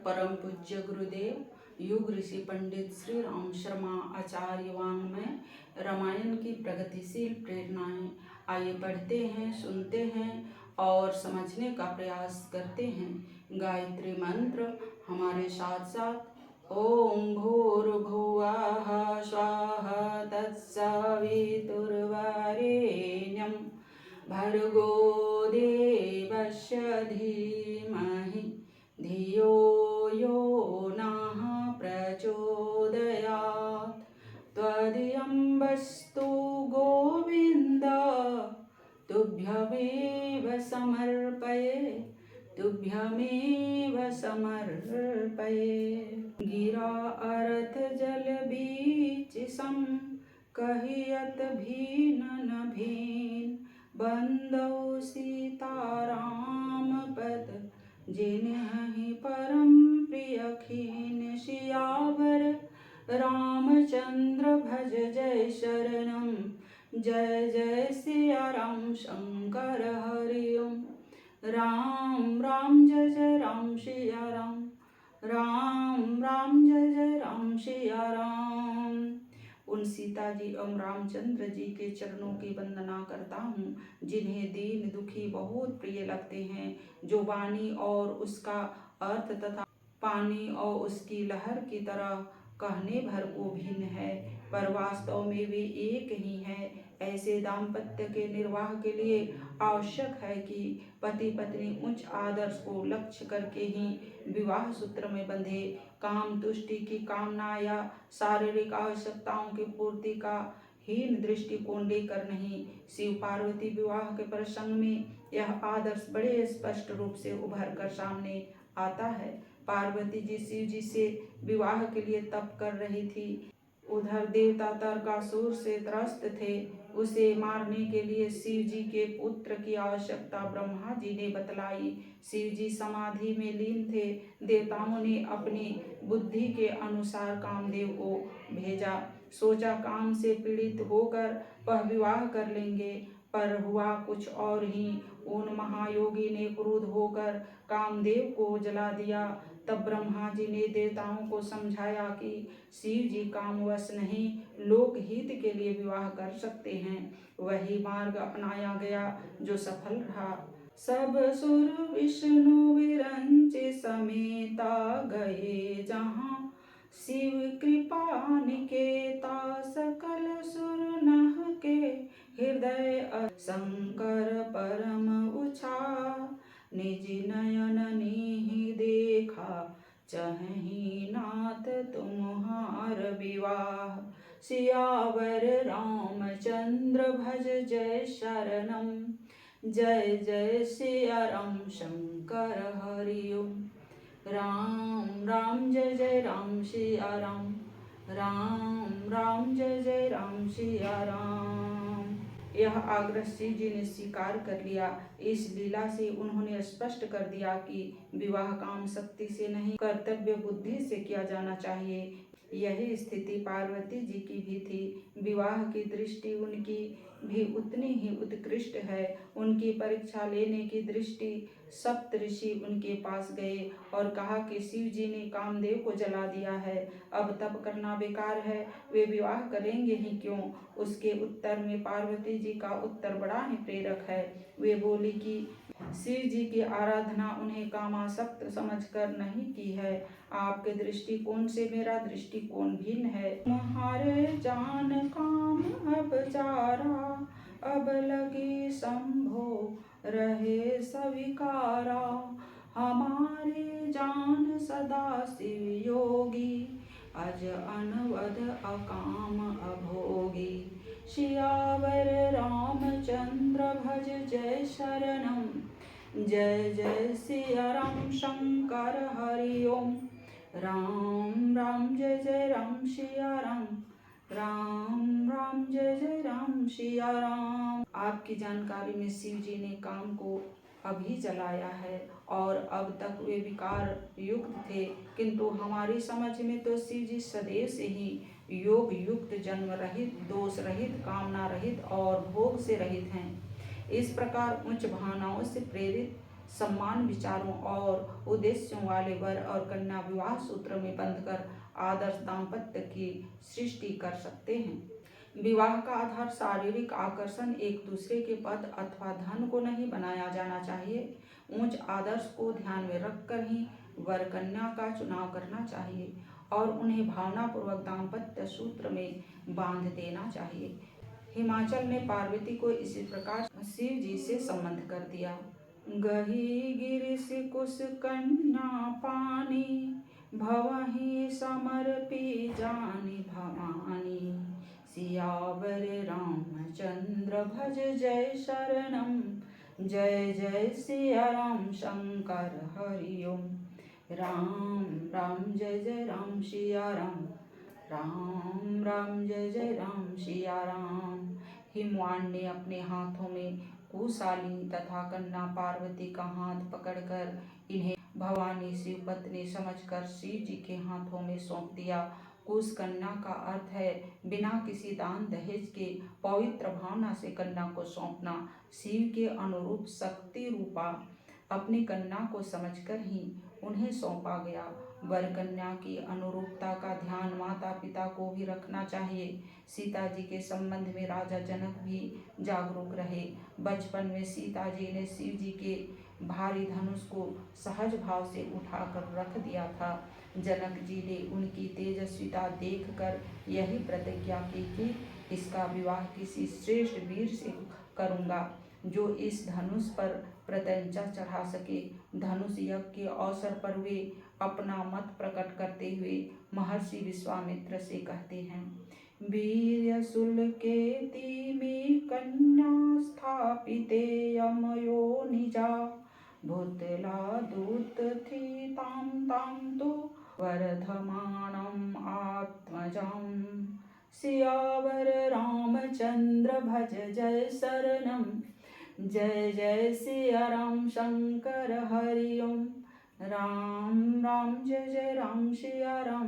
परम पूज्य गुरुदेव युग ऋषि पंडित श्री राम शर्मा आचार्य वाङ्मय रामायण की प्रगतिशील प्रेरणाएं। आइए पढ़ते हैं, सुनते हैं और समझने का प्रयास करते हैं। गायत्री मंत्र हमारे साथ साथ। ओम भूर्भुवः स्वाहा तत्सवितुर्वरेण्यं भर्गो देवस्य धीमहि धियो यो नः प्रचोदयात्। त्वदीयं वस्तु गोविन्द तुभ्यमेव समर्पये, तुभ्यमेव समर्पये। गिरा अर्थ जल बीच सम कहियत भीन न भीन, बंदौ सीताराम पद जिन्हि परम प्रिय खीन। सियावर रामचंद्र भज जय शरणम, जय जय सिया राम शंकर हरि ओम। राम राम जय जय राम सिया राम, राम राम जय जय राम सिया राम। उन सीता जी एवं रामचंद्र जी के चरणों की वंदना करता हूँ जिन्हें दीन दुखी बहुत प्रिय लगते हैं, जो वाणी और उसका अर्थ तथा पानी और उसकी लहर की तरह कहने भर को भिन्न है, पर वास्तव में वे एक ही है। ऐसे दाम्पत्य के निर्वाह के लिए आवश्यक है कि पति पत्नी उच्च आदर्श को लक्ष्य करके ही विवाह सूत्र में बंधे। काम तुष्टि की कामना या शारीरिक आवश्यकताओं की पूर्ति का हीन दृष्टिकोण लेकर नहीं। शिव पार्वती विवाह के प्रसंग में यह आदर्श बड़े स्पष्ट रूप से उभर कर सामने आता है। पार्वती जी शिव जी से विवाह के लिए तप कर रही थी। उधर देवता तारकासुर से त्रस्त थे। उसे मारने के लिए शिव जी के पुत्र की आवश्यकता ब्रह्मा जी ने बतलाई। शिव जी समाधि में लीन थे। देवताओं ने अपनी बुद्धि के अनुसार कामदेव को भेजा। सोचा काम से पीड़ित होकर वह विवाह कर लेंगे, पर हुआ कुछ और ही। उन महायोगी ने क्रुद्ध होकर कामदेव को जला दिया। तब ब्रह्मा जी ने देवताओं को समझाया कि शिव जी कामवश नहीं, लोकहित के लिए विवाह कर सकते हैं। वही मार्ग अपनाया गया जो सफल रहा। सब सुर विष्णु विरंच समेता गए जहाँ, शिव कृपा निकेता सकल सुर नह के हृदय। शंकर परम उछा निज नयन नीहि देखा, चहहि नाथ तुम्हार विवाह। सियावर रामचंद्र भज जय शरणम, जय जय सिया राम शंकर हरि ओम। राम राम जय जय राम सिया राम, राम राम जय जय राम सिया राम। यह आग्रह शिव जी ने स्वीकार कर लिया। इस लीला से उन्होंने स्पष्ट कर दिया कि विवाह काम शक्ति से नहीं, कर्तव्य बुद्धि से किया जाना चाहिए। यही स्थिति पार्वती जी की भी थी। विवाह की दृष्टि उनकी भी उतनी ही उत्कृष्ट है। उनकी परीक्षा लेने की दृष्टि सप्तऋषि उनके पास गए और कहा कि शिव जी ने कामदेव को जला दिया है, अब तप करना बेकार है, वे विवाह करेंगे ही क्यों। उसके उत्तर में पार्वती जी का उत्तर बड़ा ही प्रेरक है। वे बोली कि शिव जी की आराधना उन्हें कामासक्त समझकर नहीं की है। आपके दृष्टिकोण से मेरा दृष्टिकोण भिन्न है। तुम्हारे जान काम अब चारा, अब लगी शंभो रहे स्वीकारा। हमारे जान सदा शिव योगी, अज अनवद अकाम अभोगी। सियावर रामचंद्र भज जय शरणम, जय जय सिया राम शंकर हरि ओम। राम राम जय जय राम सिया राम, राम राम जय जय राम सिया राम। आपकी जानकारी में शिव जी ने काम को अभी जलाया है और अब तक वे विकार युक्त थे, किंतु हमारी समझ में तो शिव जी सदैव से ही योग युक्त, जन्म रहित, दोष रहित, कामना रहित और भोग से रहित हैं। इस प्रकार उच्च भावनाओं से प्रेरित सम्मान विचारों और उद्देश्यों वाले वर और कन्या विवाह सूत्र में बंधकर आदर्श दाम्पत्य की सृष्टि कर सकते हैं। विवाह का आधार शारीरिक आकर्षण, एक दूसरे के पद अथवा धन को नहीं बनाया जाना चाहिए। उच्च आदर्श को ध्यान में रखकर ही वर कन्या का चुनाव करना चाहिए और उन्हें भावनापूर्वक दाम्पत्य सूत्र में बांध देना चाहिए। हिमाचल ने पार्वती को इसी प्रकार शिव जी से संबंध कर दिया। गही गिरिश कुश कन्या पानी, भवहि समर्पी जानि भवानी। सियावर रामचंद्र भज जय शरणम, जय जय सिया राम शंकर हरि ओम। राम राम जय जय राम सिया राम, राम राम जय जय राम सिया राम। हिमवान ने अपने हाथों में कुशालिनी तथा कन्या पार्वती का हाथ पकड़कर इन्हें भवानी शिव पत्नी समझकर शिव जी के हाथों में सौंप दिया। कुश कन्या का अर्थ है बिना किसी दान दहेज के पवित्र भावना से कन्या को सौंपना। शिव के अनुरूप शक्ति रूपा अपनी कन्या को समझकर ही उन्हें सौंपा गया। वर कन्या की अनुरूपता का ध्यान माता पिता को भी रखना चाहिए। सीता जी के संबंध में राजा जनक भी जागरूक रहे। बचपन में सीता जी ने शिव जी के भारी धनुष को सहज भाव से उठाकर रख दिया था। जनक जी ने उनकी तेजस्विता देखकर यही प्रतिज्ञा की कि इसका विवाह किसी श्रेष्ठ वीर से करूँगा जो इस धनुष पर प्रत्यंचा चढ़ा सके। धनुष यज्ञ के अवसर पर वे अपना मत प्रकट करते हुए महर्षि विश्वामित्र से कहते हैं, वीर्य सुलकेति में कन्या स्थापिते यमयो निजा, भूतला दूत थी ताम ताम तो वर्धमानम आत्मजम। सियावर रामचंद्र भज जय शरणम, जय जय सिया राम शंकर हरि ओम। राम राम जय जय राम सिया राम,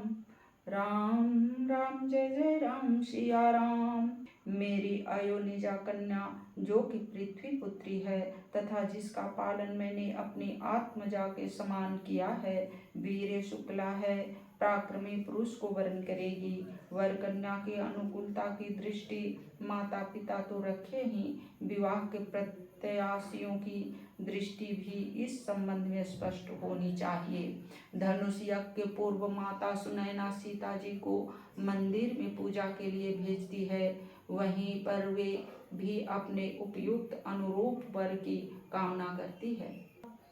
राम राम जय जय राम सिया राम। मेरी अयोनिजा कन्या जो कि पृथ्वी पुत्री है तथा जिसका पालन मैंने अपनी आत्मजा के समान किया है, वीर्य शुक्ला है, पराक्रमी पुरुष को वरण करेगी। वर कन्या की अनुकूलता की दृष्टि माता पिता तो रखे ही, विवाह के प्रत्याशियों की दृष्टि भी इस संबंध में स्पष्ट होनी चाहिए। धनुष यज्ञ के पूर्व माता सुनैना सीता जी को मंदिर में पूजा के लिए भेजती है। वहीं पर वे भी अपने उपयुक्त अनुरूप वर की कामना करती है।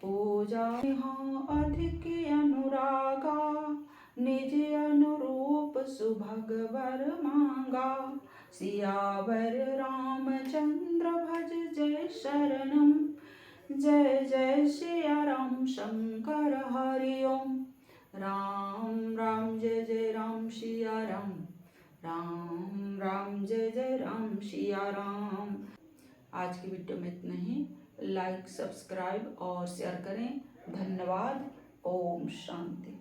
पूजा हाँ अधिक अनुरागा, निज अनुरूप सुभग वर मांगा। सियावर रामचंद्र भज जय शरणम, जय जय सिया राम शंकर हरि ओम। राम राम जय जय राम सिया राम, राम राम जय जय राम सिया राम। आज की वीडियो में इतना ही। लाइक, सब्सक्राइब और शेयर करें। धन्यवाद। ओम शांति।